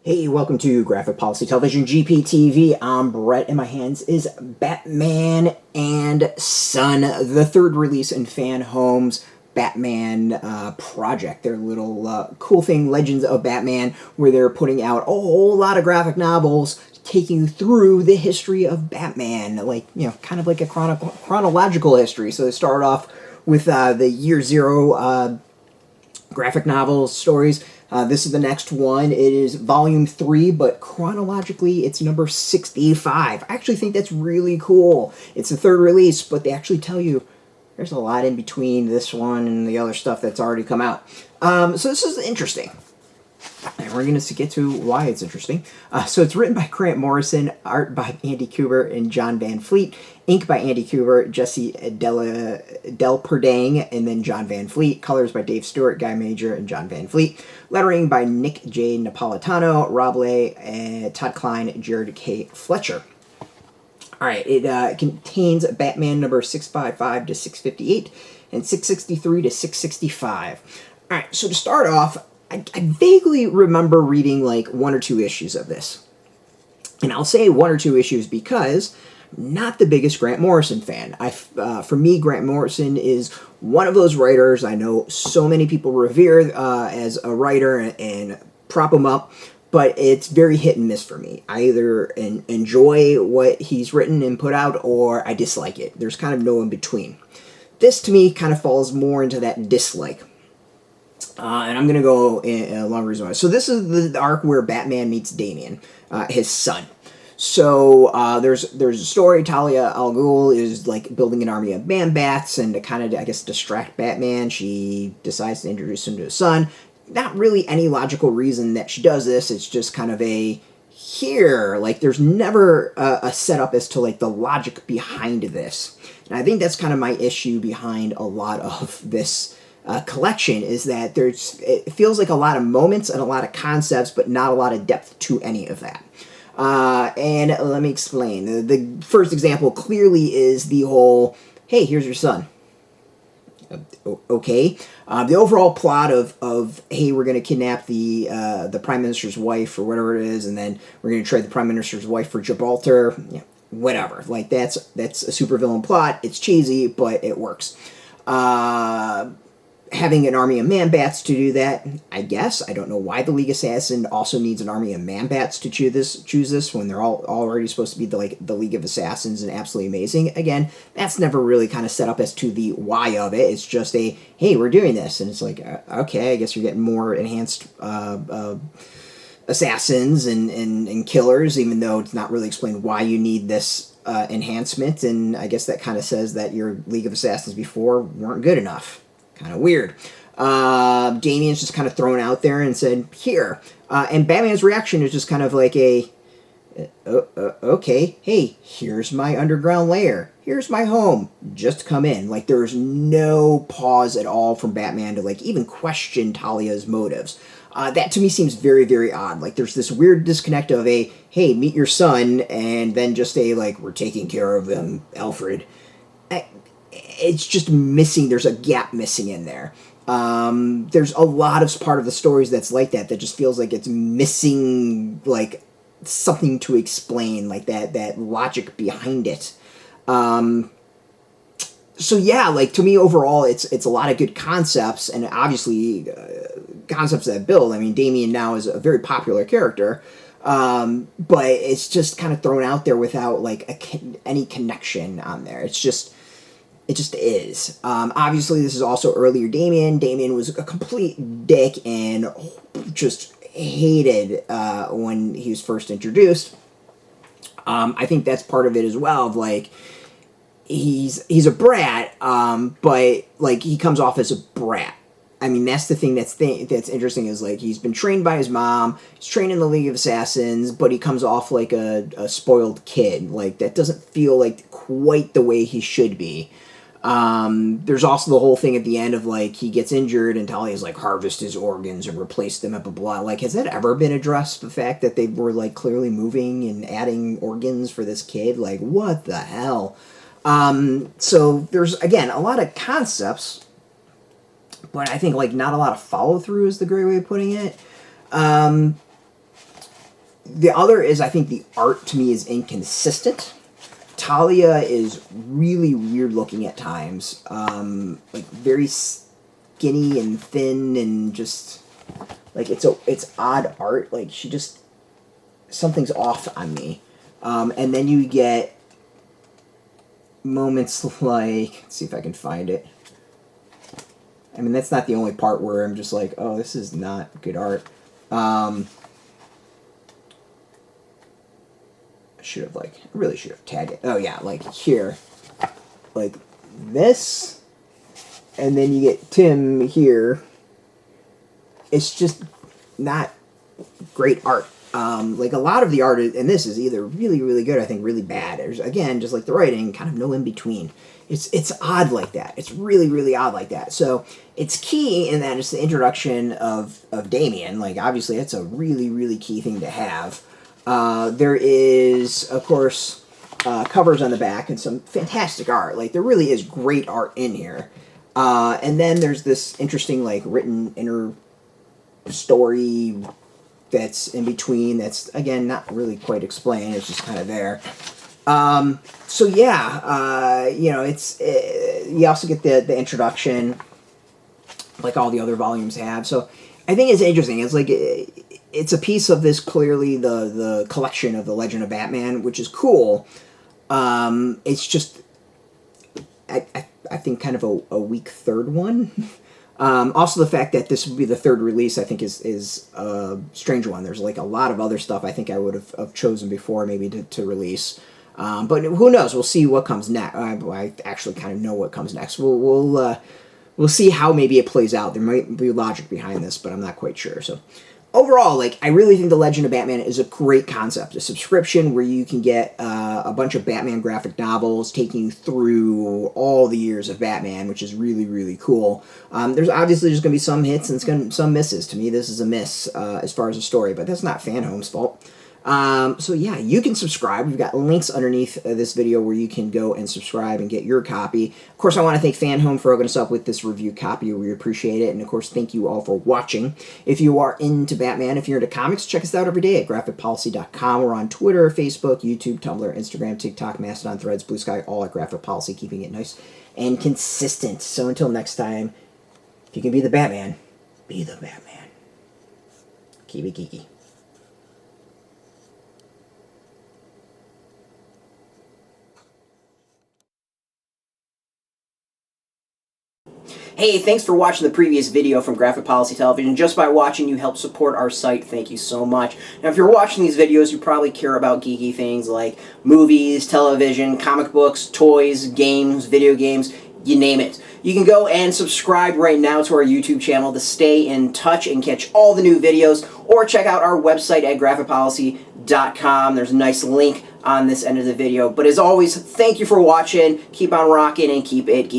Hey, welcome to Graphic Policy Television GPTV. I'm Brett. In my hands is Batman and Son, the third release in Fanhome's Batman project. Their little cool thing, Legends of Batman, where they're putting out a whole lot of graphic novels taking you through the history of Batman, like, kind of like a chronological history. So they start off with the Year Zero graphic novels, stories. This is the next one. It is volume 3, but chronologically it's number 65. I actually think that's really cool. It's the third release, but they actually tell you there's a lot in between this one and the other stuff that's already come out. So this is interesting. And we're going to get to why it's interesting. So it's written by Morrison, art by Andy Kubert and John Van Fleet, ink by Andy Kubert, Jesse Delperdang, and then John Van Fleet, colors by Dave Stewart, Guy Major, and John Van Fleet, lettering by Nick J. Napolitano, Rob Leigh, Todd Klein, Jared K. Fletcher. All right, it contains Batman number 655 to 658 and 663 to 665. All right, so to start off, I vaguely remember reading like one or two issues of this. And I'll say one or two issues because I'm not the biggest Grant Morrison fan. For me, Grant Morrison is one of those writers I know so many people revere as a writer and prop him up, but it's very hit and miss for me. I either enjoy what he's written and put out, or I dislike it. There's kind of no in between. This, to me, kind of falls more into that dislike. And I'm going to go in a long reason why. So this is the arc where Batman meets Damian, his son. So there's a story. Talia al Ghul is like building an army of man-bats, and to kind of, I guess, distract Batman, she decides to introduce him to his son. Not really any logical reason that she does this. It's just kind of like there's never a setup as to like the logic behind this. And I think that's kind of my issue behind a lot of this collection, is that it feels like a lot of moments and a lot of concepts, but not a lot of depth to any of that. And let me explain. The first example clearly is the whole, hey, here's your son. Okay. The overall plot of hey, we're going to kidnap the Prime Minister's wife or whatever it is, and then we're going to trade the Prime Minister's wife for Gibraltar. Yeah, whatever. Like, that's a supervillain plot. It's cheesy, but it works. Having an army of man-bats to do that, I guess. I don't know why the League Assassin also needs an army of man-bats to choose this when they're all already supposed to be the League of Assassins and absolutely amazing. Again, that's never really kind of set up as to the why of it. It's just hey, we're doing this. And it's like, okay, I guess you're getting more enhanced assassins and killers, even though it's not really explained why you need this enhancement. And I guess that kind of says that your League of Assassins before weren't good enough. Kind of weird. Damian's just kind of thrown out there and said, here. And Batman's reaction is just kind of like okay, hey, here's my underground lair. Here's my home. Just come in. Like, there's no pause at all from Batman to, like, even question Talia's motives. That to me seems very, very odd. Like, there's this weird disconnect of hey, meet your son, and then just like, we're taking care of them, Alfred. It's just missing. There's a gap missing in there. There's a lot of part of the stories that's like that just feels like it's missing, like, something to explain, like that logic behind it. So yeah, like, to me overall, it's a lot of good concepts, and obviously concepts that build. I mean, Damian now is a very popular character, but it's just kind of thrown out there without like any connection on there. It just is. Obviously, this is also earlier Damian. Damian was a complete dick and just hated when he was first introduced. I think that's part of it as well. Of like, he's a brat, but like he comes off as a brat. I mean, that's the thing that's interesting, is like he's been trained by his mom. He's trained in the League of Assassins, but he comes off like a spoiled kid. Like, that doesn't feel like quite the way he should be. There's also the whole thing at the end of like he gets injured and Talia's like, harvest his organs and replace them at blah blah. Like, has that ever been addressed? The fact that they were like clearly moving and adding organs for this kid? Like, what the hell? So there's, again, a lot of concepts, but I think like not a lot of follow through is the great way of putting it. The other is, I think the art to me is inconsistent. Talia is really weird looking at times. Like very skinny and thin and just like it's odd art. Like she just, something's off on me. And then you get moments like, let's see if I can find it. I mean, that's not the only part where I'm just like, oh, this is not good art. I should have, like, I really should have tagged it. Oh, yeah, like here. Like this. And then you get Tim here. It's just not great art. Like a lot of the art in this is either really, really good, I think really bad. There's, again, just like the writing, kind of no in between. It's odd like that. It's really, really odd like that. So it's key in that it's the introduction of Damian. Like, obviously, that's a really, really key thing to have. There is, of course, covers on the back and some fantastic art. Like, there really is great art in here. And then there's this interesting, like, written inner story that's in between that's, again, not really quite explained. It's just kind of there. So yeah, you know, it's you also get the introduction, like all the other volumes have. So I think it's interesting. It's like it's a piece of this, clearly the collection of the Legend of Batman, which is cool. It's just I think kind of a weak third one. Also, the fact that this would be the third release, I think, is a strange one. There's like a lot of other stuff I think I would have chosen before maybe to release. But who knows? We'll see what comes next. I actually kind of know what comes next. We'll see how maybe it plays out. There might be logic behind this, but I'm not quite sure. So overall, like, I really think the Legend of Batman is a great concept. A subscription where you can get a bunch of Batman graphic novels taking you through all the years of Batman, which is really, really cool. There's obviously just going to be some hits and some misses. To me, this is a miss as far as the story, but that's not Fanhome's fault. So yeah, you can subscribe. We've got links underneath this video where you can go and subscribe and get your copy. Of course, I want to thank Fanhome for hooking us up with this review copy. We appreciate it. And of course, thank you all for watching. If you are into Batman, if you're into comics, check us out every day at graphicpolicy.com. We're on Twitter, Facebook, YouTube, Tumblr, Instagram, TikTok, Mastodon, Threads, Blue Sky, all at Graphic Policy, keeping it nice and consistent. So until next time, if you can be the Batman, be the Batman. Keep it geeky. Hey, thanks for watching the previous video from Graphic Policy Television. Just by watching, you help support our site. Thank you so much. Now, if you're watching these videos, you probably care about geeky things like movies, television, comic books, toys, games, video games, you name it. You can go and subscribe right now to our YouTube channel to stay in touch and catch all the new videos, or check out our website at graphicpolicy.com. There's a nice link on this end of the video. But as always, thank you for watching. Keep on rocking and keep it geeky.